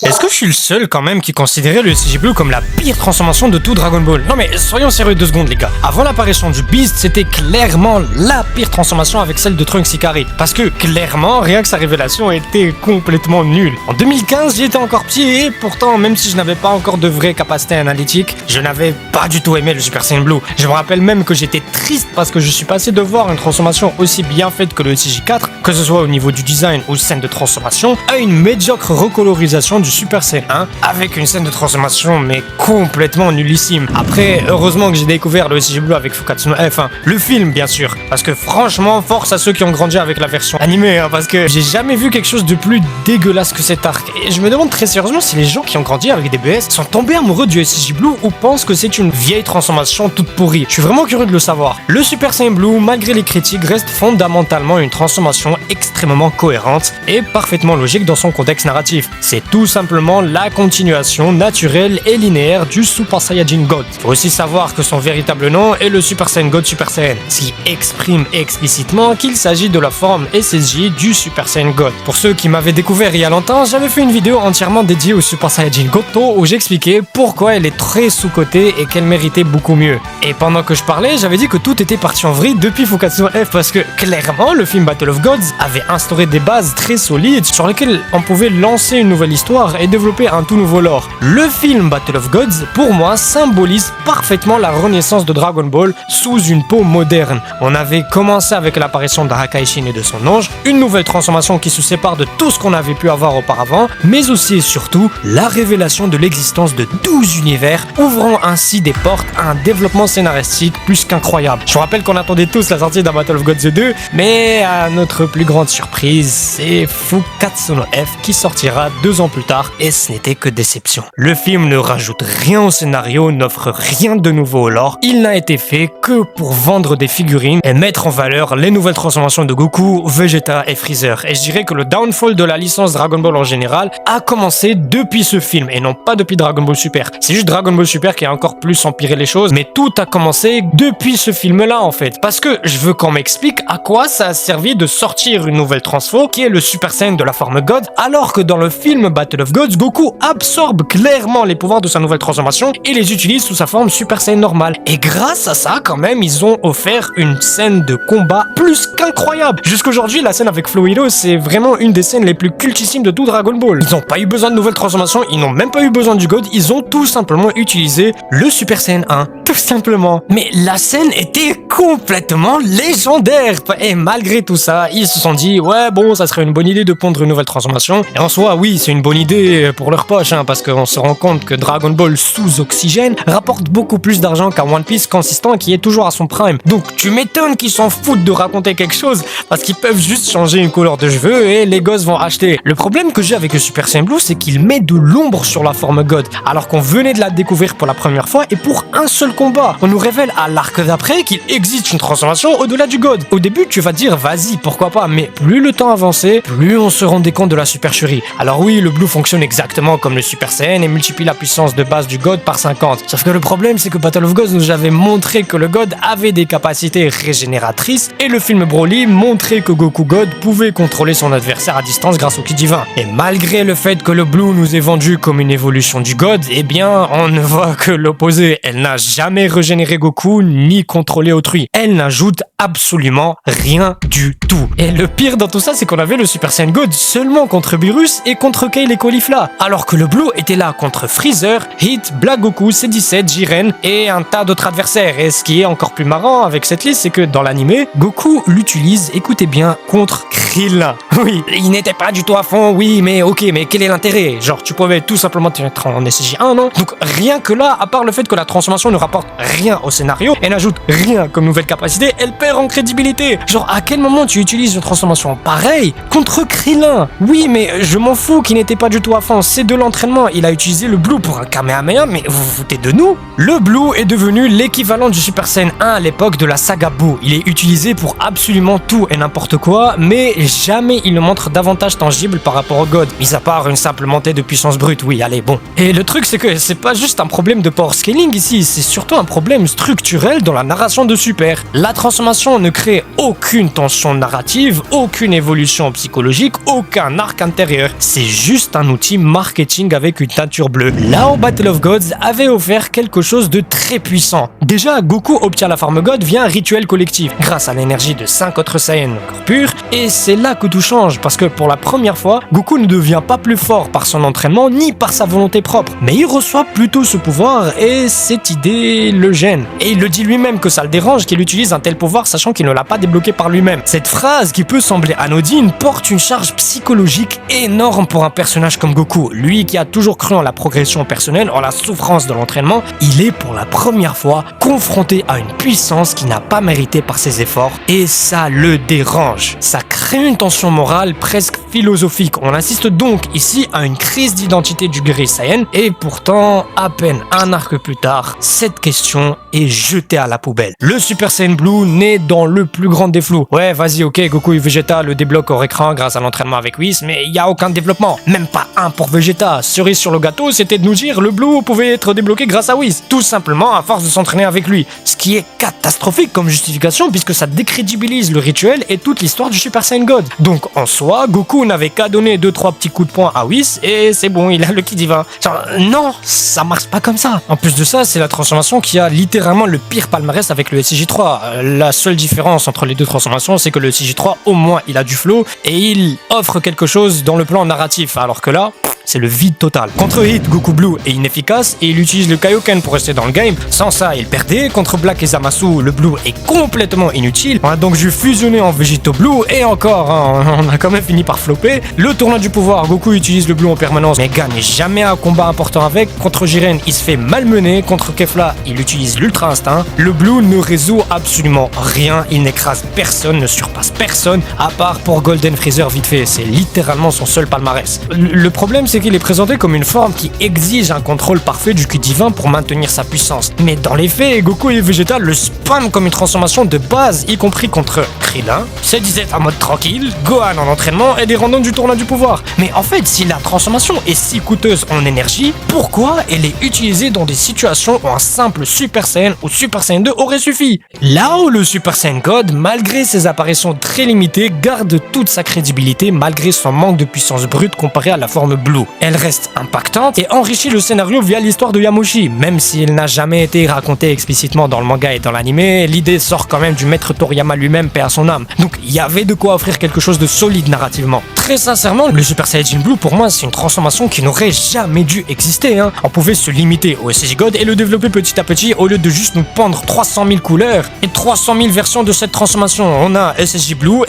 Est-ce que je suis le seul quand même qui considérait le SG Blue comme la pire transformation de tout Dragon Ball? Non mais soyons sérieux 2 secondes les gars. Avant l'apparition du Beast, c'était clairement la pire transformation avec celle de Trunks Ikari. Parce que clairement, rien que sa révélation était complètement nulle. En 2015, j'étais encore petit et pourtant, même si je n'avais pas encore de vraies capacités analytiques, je n'avais pas du tout aimé le Super Saiyan Blue. Je me rappelle même que j'étais triste parce que je suis passé de voir une transformation aussi bien faite que le SJ4, que ce soit au niveau du design ou scène de transformation, à une médiocre recolorisation du Super Saiyan 1 avec une scène de transformation mais complètement nullissime. Après, heureusement que j'ai découvert le SG Blue avec Fukatsu no F, le film bien sûr, parce que franchement, force à ceux qui ont grandi avec la version animée, parce que j'ai jamais vu quelque chose de plus dégueulasse que cet arc. Et je me demande très sérieusement si les gens qui ont grandi avec des BS sont tombés amoureux du SG Blue ou pensent que c'est une vieille transformation toute pourrie. Je suis vraiment curieux de le savoir. Le Super Saiyan Blue, malgré les critiques, reste fondamentalement une transformation extrêmement cohérente et parfaitement logique dans son contexte narratif. C'est tout simplement la continuation naturelle et linéaire du Super Saiyajin God. Faut aussi savoir que son véritable nom est le Super Saiyan God Super Saiyan, ce qui exprime explicitement qu'il s'agit de la forme SSJ du Super Saiyan God. Pour ceux qui m'avaient découvert il y a longtemps, j'avais fait une vidéo entièrement dédiée au Super Saiyajin Goto où j'expliquais pourquoi elle est très sous-cotée et qu'elle méritait beaucoup mieux. Et pendant que je parlais, j'avais dit que tout était parti en vrille depuis Fukatsu no F parce que clairement le film Battle of Gods avait instauré des bases très solides sur lesquelles on pouvait lancer une nouvelle histoire et développer un tout nouveau lore. Le film Battle of Gods, pour moi, symbolise parfaitement la renaissance de Dragon Ball sous une peau moderne. On avait commencé avec l'apparition d'Arakaishin et de son ange, une nouvelle transformation qui se sépare de tout ce qu'on avait pu avoir auparavant, mais aussi et surtout la révélation de l'existence de 12 univers, ouvrant ainsi des portes à un développement scénaristique plus qu'incroyable. Je vous rappelle qu'on attendait tous la sortie d'un Battle of Gods 2, mais à notre plus grande surprise, c'est Fukatsu no F qui sortira 2 ans plus tard, et ce n'était que déception. Le film ne rajoute rien au scénario, n'offre rien de nouveau au lore, il n'a été fait que pour vendre des figurines et mettre en valeur les nouvelles transformations de Goku, Vegeta et Freezer. Et je dirais que le downfall de la licence Dragon Ball en général a commencé depuis ce film, et non pas depuis Dragon Ball Super. C'est juste Dragon Ball Super qui a encore plus empiré les choses, mais tout a commencé depuis ce film-là en fait. Parce que je veux qu'on m'explique à quoi ça a servi de sortir une nouvelle transfo, qui est le Super Saiyan de la forme God, alors que dans le film Battle of Gods, Goku absorbe clairement les pouvoirs de sa nouvelle transformation et les utilise sous sa forme Super Saiyan normale. Et grâce à ça, quand même, ils ont offert une scène de combat plus qu'incroyable. Jusqu'aujourd'hui, la scène avec Flow Hero, c'est vraiment une des scènes les plus cultissimes de tout Dragon Ball. Ils n'ont pas eu besoin de nouvelles transformations, ils n'ont même pas eu besoin du God, ils ont tout simplement utilisé le Super Saiyan 1. Tout simplement. Mais la scène était complètement légendaire. Et malgré tout ça, ils se sont dit, ouais bon, ça serait une bonne idée de pondre une nouvelle transformation. Et en soi, oui, c'est une bonne idée pour leur poche, parce qu'on se rend compte que Dragon Ball sous oxygène rapporte beaucoup plus d'argent qu'un One Piece consistant qui est toujours à son prime. Donc tu m'étonnes qu'ils s'en foutent de raconter quelque chose, parce qu'ils peuvent juste changer une couleur de cheveux et les gosses vont acheter. Le problème que j'ai avec le Super Saiyan Blue, c'est qu'il met de l'ombre sur la forme God, alors qu'on venait de la découvrir pour la première fois et pour un seul combat. On nous révèle à l'arc d'après qu'il existe une transformation au-delà du God. Au début, tu vas dire vas-y, pourquoi pas, mais plus le temps avançait, plus on se rendait compte de la supercherie. Alors oui, le Blue fonctionne exactement comme le Super Saiyan et multiplie la puissance de base du God par 50. Sauf que le problème, c'est que Battle of Gods nous avait montré que le God avait des capacités régénératrices et le film Broly montrait que Goku God pouvait contrôler son adversaire à distance grâce au Ki divin. Et malgré le fait que le Blue nous est vendu comme une évolution du God, eh bien, on ne voit que l'opposé. Elle n'a jamais régénéré Goku ni contrôlé autrui. Elle n'ajoute absolument rien du tout. Et le pire dans tout ça, c'est qu'on avait le Super Saiyan God seulement contre Beerus et contre Kale et Caulifla, alors que le Blue était là contre Freezer, Hit, Black Goku, C17, Jiren et un tas d'autres adversaires. Et ce qui est encore plus marrant avec cette liste, c'est que dans l'anime, Goku l'utilise, écoutez bien, contre Krillin. Oui, il n'était pas du tout à fond, oui, mais ok, mais quel est l'intérêt? Genre, tu pouvais tout simplement te mettre en SJ1, non? Donc rien que là, à part le fait que la transformation ne rapporte rien au scénario et n'ajoute rien comme nouvelle capacité, elle perd en crédibilité. Genre, à quel moment tu utilises une transformation pareille contre Krillin? Oui, mais je m'en fous qu'il n'était pas du tout à fond, c'est de l'entraînement. Il a utilisé le Blue pour un Kamehameha, mais vous vous foutez de nous? Le Blue est devenu l'équivalent du Super Saiyan 1 à l'époque de la saga Buu. Il est utilisé pour absolument tout et n'importe quoi, mais jamais il ne montre d'avantage tangible par rapport au God, mis à part une simple montée de puissance brute, oui, allez, bon. Et le truc, c'est que c'est pas juste un problème de power scaling ici, c'est surtout un problème structurel dans la narration de Super. La transformation ne crée aucune tension narrative cognitive, aucune évolution psychologique, aucun arc intérieur. C'est juste un outil marketing avec une teinture bleue. Là où Battle of Gods avait offert quelque chose de très puissant. Déjà, Goku obtient la forme God via un rituel collectif, grâce à l'énergie de 5 autres Saiyans encore purs, et c'est là que tout change, parce que pour la première fois, Goku ne devient pas plus fort par son entraînement ni par sa volonté propre, mais il reçoit plutôt ce pouvoir, et cette idée le gêne. Et il le dit lui-même que ça le dérange qu'il utilise un tel pouvoir sachant qu'il ne l'a pas débloqué par lui-même. Cette phrase qui peut sembler anodine porte une charge psychologique énorme pour un personnage comme Goku. Lui qui a toujours cru en la progression personnelle, en la souffrance de l'entraînement, il est pour la première fois confronté à une puissance qu'il n'a pas méritée par ses efforts, et ça le dérange. Ça crée une tension morale presque philosophique. On assiste donc ici à une crise d'identité du guerrier Saiyan, et pourtant, à peine un arc plus tard, cette question est jetée à la poubelle. Le Super Saiyan Blue naît dans le plus grand des flous. Ouais, vas-y, ok, Goku et Vegeta le débloquent hors écran grâce à l'entraînement avec Whis, mais il n'y a aucun développement. Même pas un pour Vegeta. Cerise sur le gâteau, c'était de nous dire le Blue pouvait être débloqué grâce à Whis. Tout simplement à force de s'entraîner avec lui. Ce qui est catastrophique comme justification puisque ça décrédibilise le rituel et toute l'histoire du Super Saiyan God. Donc en soi, Goku n'avait qu'à donner 2-3 petits coups de poing à Whis et c'est bon, il a le ki divin. Genre, non, ça marche pas comme ça. En plus de ça, c'est la transformation qui a littéralement le pire palmarès avec le SCJ3. La seule différence entre les deux transformations, c'est que le SCJ3, au moins, il a du flow et il offre quelque chose dans le plan narratif, alors que là, c'est le vide total. Contre Hit, Goku Blue est inefficace et il utilise le Kaioken pour rester dans le game. Sans ça, il perdait. Contre Black et Zamasu, le Blue est complètement inutile. On a donc dû fusionner en Végéto Blue et encore, hein, on a quand même fini par flopper. Le tournoi du pouvoir, Goku utilise le Blue en permanence mais gagne jamais un combat important avec. Contre Jiren, il se fait malmener. Contre Kefla, il utilise l'Ultra Instinct. Le Blue ne résout absolument rien. Il n'écrase personne, ne surpasse personne, à part pour Golden Freezer vite fait. C'est littéralement son seul palmarès. Le problème, c'est qu'il est présenté comme une forme qui exige un contrôle parfait du ki divin pour maintenir sa puissance. Mais dans les faits, Goku et Vegeta le spam comme une transformation de base, y compris contre Krillin, se disait en mode tranquille, Gohan en entraînement et des randoms du tournoi du pouvoir. Mais en fait, si la transformation est si coûteuse en énergie, pourquoi elle est utilisée dans des situations où un simple Super Saiyan ou Super Saiyan 2 aurait suffi? Là où le Super Saiyan God, malgré ses apparitions très limitées, garde toute sa crédibilité malgré son manque de puissance brute comparé à la forme Blue. Elle reste impactante et enrichit le scénario via l'histoire de Yamoshi. Même s'il n'a jamais été raconté explicitement dans le manga et dans l'anime, l'idée sort quand même du maître Toriyama lui-même, paix à son âme. Donc il y avait de quoi offrir quelque chose de solide narrativement. Très sincèrement, le Super Saiyajin Blue pour moi c'est une transformation qui n'aurait jamais dû exister. On pouvait se limiter au SCJ God et le développer petit à petit au lieu de juste nous pendre 300 000 couleurs et 300 000 versions de cette transformation. On a SSJ Blue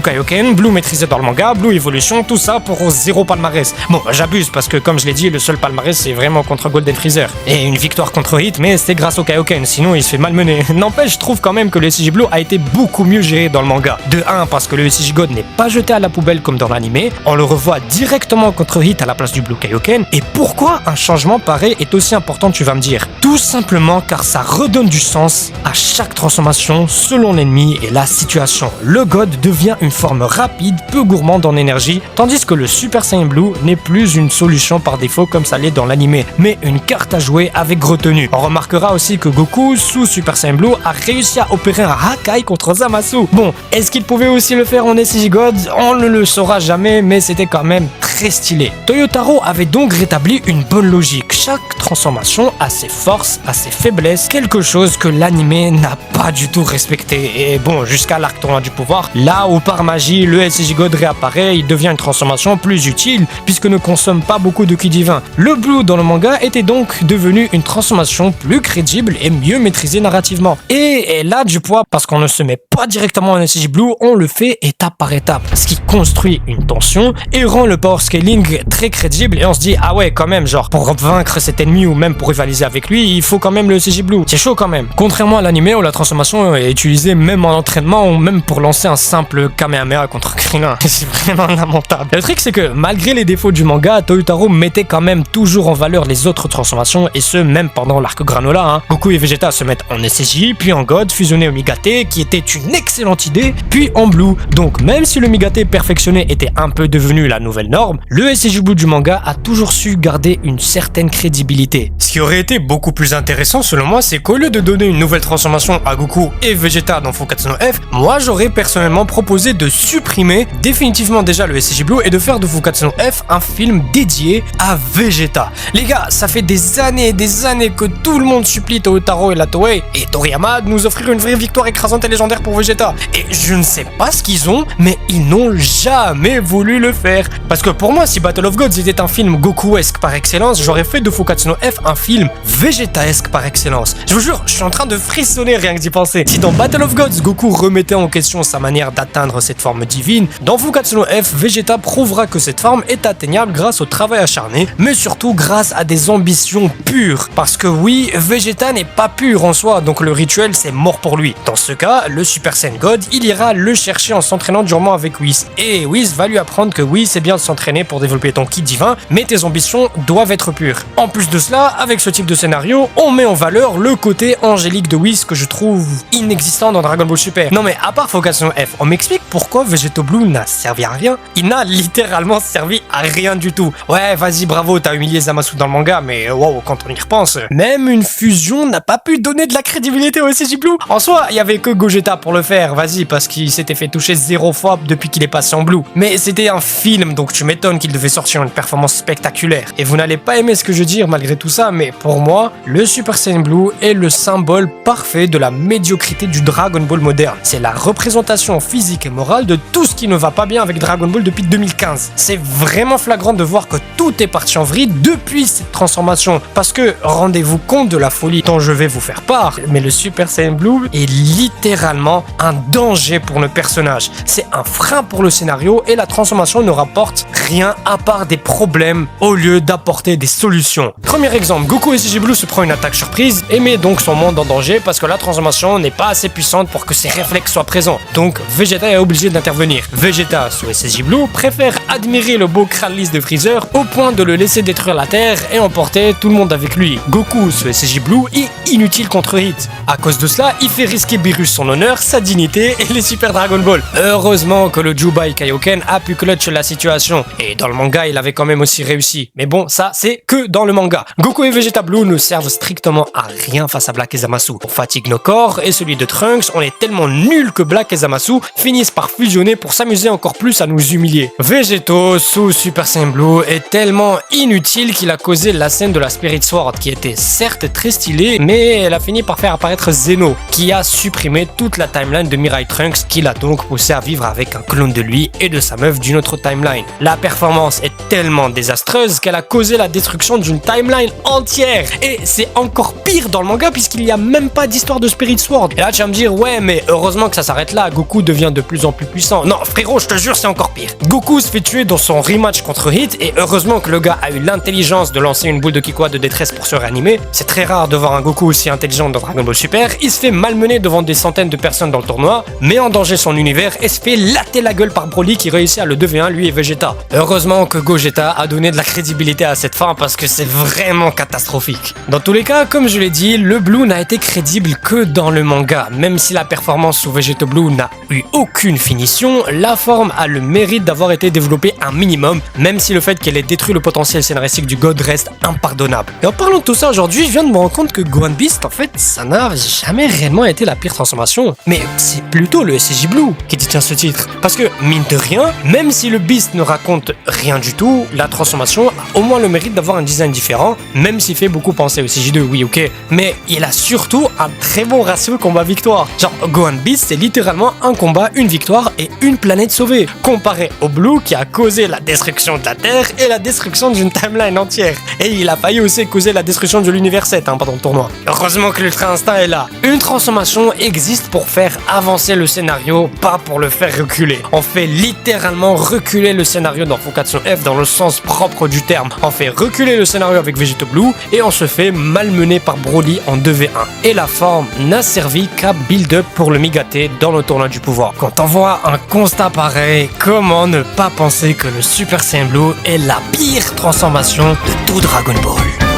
Kaioken, Blue maîtrisé dans le manga, Blue Evolution, tout ça pour 0 palmarès. Bon, j'abuse parce que comme je l'ai dit, le seul palmarès c'est vraiment contre Golden Freezer. Et une victoire contre Hit, mais c'était grâce au Kaioken, sinon il se fait malmener. N'empêche, je trouve quand même que le SCJ Blue a été beaucoup mieux géré dans le manga. De 1 parce que le SCJ God n'est pas jeté à la poubelle comme dans l'anime, on le revoit directement contre Hit à la place du Blue Kaioken. Et pourquoi un changement pareil est aussi important, tu vas me dire? Tout simplement car ça redonne du sens à chaque transformation selon l'ennemi et la situation. Le God devient une forme rapide, peu gourmande en énergie, tandis que le Super Saiyan Blue n'est plus une solution par défaut comme ça l'est dans l'anime, mais une carte à jouer avec retenue. On remarquera aussi que Goku, sous Super Saiyan Blue, a réussi à opérer un Hakai contre Zamasu. Bon, est-ce qu'il pouvait aussi le faire en SCJ God? On ne le saura jamais, mais c'était quand même très stylé. Toyotaro avait donc rétabli une bonne logique. Chaque transformation a ses forces, a ses faiblesses, quelque chose que l'anime n'a pas du tout respecté. Et bon, jusqu'à l'arc tournoi du pouvoir, là où par magie le SCJ God réapparaît, il devient une transformation plus utile puisque ne consomme pas beaucoup de ki divin. Le Blue dans le manga était donc devenu une transformation plus crédible et mieux maîtrisée narrativement. Et là du poids parce qu'on ne se met pas directement en SCJ Blue, on le fait étape par étape, ce qui construit une tension et rend le power scaling très crédible et on se dit ah ouais quand même, genre pour vaincre cet ennemi ou même pour rivaliser avec lui, il faut quand même le SCJ Blue. C'est chaud quand même. Contrairement à l'anime où la transformation est utilisée même en entraînement ou même pour lancer un simple Kamehameha contre Krillin. C'est vraiment lamentable. Le truc c'est que malgré les défauts du manga, Toyotaro mettait quand même toujours en valeur les autres transformations et ce même pendant l'arc Granola. Goku et Vegeta se mettent en SCJ, puis en God, fusionnés au Migate qui était une excellente idée, puis en Blue. Donc même si le Migate perfectionné était un peu devenu la nouvelle norme, le SCJ Blue du manga a toujours su garder une certaine crédibilité. Ce qui aurait été beaucoup plus intéressant selon moi, c'est qu'au lieu de donner une nouvelle transformation à Goku et Vegeta dans Fukatsu no F, moi j'aurais personnellement proposé de supprimer définitivement déjà le SCJ Blue et de faire de Fukatsu no F un film dédié à Vegeta. Les gars, ça fait des années et des années que tout le monde supplie Tootaro et la Toei et Toriyama de nous offrir une vraie victoire écrasante et légendaire pour Vegeta. Et je ne sais pas ce qu'ils ont, mais ils n'ont jamais voulu le faire. Parce que pour moi, si Battle of Gods était un film Goku-esque par excellence, j'aurais fait de Fukatsu no F un film Vegeta-esque par excellence. Je vous jure, je suis en train de frissonner rien que d'y penser. Si dans Battle of Gods, Goku remettait en question sa manière d'atteindre cette forme divine, dans Fukatsu no F, Vegeta prouvera que cette forme est atteignable grâce au travail acharné, mais surtout grâce à des ambitions pures. Parce que oui, Vegeta n'est pas pur en soi, donc le rituel c'est mort pour lui. Dans ce cas, le Super Saiyan God, il ira le chercher en s'entraînant durement avec Whis. Et Whis va lui apprendre que oui, c'est bien de s'entraîner pour développer ton ki divin, mais tes ambitions doivent être pures. En plus de cela, avec ce type de scénario, on met en valeur le côté angélique de Whis que je trouve inexistant dans Dragon Ball Super. Non mais à part Fukatsu no F, on m'explique pourquoi Vegeta Blue n'a servi à rien. Il n'a littéralement servi à rien du tout. Ouais, vas-y, bravo, t'as humilié Zamasu dans le manga, mais wow, quand on y repense, même une fusion n'a pas pu donner de la crédibilité au SCJ Blue. En soi, il y avait que Gogeta pour le faire, vas-y, parce qu'il s'était fait toucher 0 fois depuis qu'il est passé en Blue. Mais c'était un film, donc tu m'étonnes qu'il devait sortir une performance spectaculaire. Et vous n'allez pas aimer ce que je dis malgré tout ça, mais pour moi, le Super Saiyan Blue est le symbole parfait de la médiocrité du Dragon Ball moderne. C'est la représentation physique et morale de tout ce qui ne va pas bien avec Dragon Ball depuis 2015. C'est vraiment flagrant de voir que tout est parti en vrille depuis cette transformation. Parce que rendez-vous compte de la folie dont je vais vous faire part, mais le Super Saiyan Blue est littéralement un danger pour le personnage. C'est un frein pour le scénario et la transformation ne rapporte rien à part des problèmes au lieu d'apporter des solutions. Premier exemple, Goku SCJ Blue se prend une attaque surprise et met donc son monde en danger parce que la transformation n'est pas assez puissante pour que ses réflexes soient présents. Donc Vegeta est obligé d'intervenir. Vegeta, sous SCJ Blue, préfère admirer le beau crâne lisse de Freezer au point de le laisser détruire la Terre et emporter tout le monde avec lui. Goku, sous SCJ Blue, est inutile contre Hit. À cause de cela, il fait risquer Beerus son honneur, sa dignité et les Super Dragon Ball. Heureusement que le Jubai Kaioken a pu clutch la situation. Et dans le manga, il avait quand même aussi réussi. Mais bon, ça, c'est que dans le manga. Goku et Vegeta Blue ne servent strictement à rien face à Black et Zamasu. On fatigue nos corps et celui de Trunks, on est tellement nuls que Black et Zamasu finissent par fusionner pour s'amuser encore plus à nous humilier. Vegeto, sous Super Saiyan Blue, est tellement inutile qu'il a causé la scène de la Spirit Sword, qui était certes très stylée, mais elle a fini par faire apparaître Zeno, qui a supprimé toute la timeline de Mirai Trunks, qui l'a donc poussé à vivre avec un clone de lui et de sa meuf d'une autre timeline. La performance est tellement désastreuse qu'elle a causé la destruction d'une timeline entière. Et c'est encore pire dans le manga puisqu'il n'y a même pas d'histoire de Spirit Sword. Et là tu vas me dire, ouais mais heureusement que ça s'arrête là, Goku devient de plus en plus puissant. Non frérot, je te jure c'est encore pire. Goku se fait tuer dans son rematch contre Hit et heureusement que le gars a eu l'intelligence de lancer une boule de Kikoa de détresse pour se réanimer. C'est très rare de voir un Goku aussi intelligent dans Dragon Ball Super. Il se fait malmener devant des centaines de personnes dans le tournoi, met en danger son univers et se fait latter la gueule par Broly qui réussit à le 2v1 lui et Vegeta. Heureusement que Gogeta a donné de la crédibilité à cette fin parce que c'est vraiment catastrophique. Dans tous les cas, comme je l'ai dit, le Blue n'a été crédible que dans le manga. Même si la performance sous Vegeta Blue n'a eu aucune finition, la forme a le mérite d'avoir été développée un minimum, même si le fait qu'elle ait détruit le potentiel scénaristique du God reste impardonnable. Et en parlant de tout ça aujourd'hui, je viens de me rendre compte que Gohan Beast, en fait, ça n'a jamais réellement été la pire transformation. Mais c'est plutôt le SCJ Blue qui détient ce titre. Parce que, mine de rien, même si le Beast ne raconte rien du tout, la transformation a au moins le mérite d'avoir un design différent, même s'il fait beaucoup penser au CJ2, oui ok, mais il a surtout un très bon ratio combat-victoire. Genre Gohan Beast c'est littéralement un combat, une victoire et une planète sauvée, comparé au Blue qui a causé la destruction de la Terre et la destruction d'une timeline entière. Et il a failli aussi causer la destruction de l'univers 7 pendant le tournoi. Heureusement que l'Ultra Instinct est là. Une transformation existe pour faire avancer le scénario, pas pour le faire reculer. On fait littéralement reculer le scénario dans Fukatsu F dans le sens propre du terme. On fait reculer le scénario avec Vegeta Blue et on se fait malmener par Broly en 2v1. Et la forme n'a servi qu'à build-up pour le migater dans le tournoi du pouvoir. Quand on voit un constat pareil, comment ne pas penser que le Super Saiyan Blue est la pire transformation de tout Dragon Ball?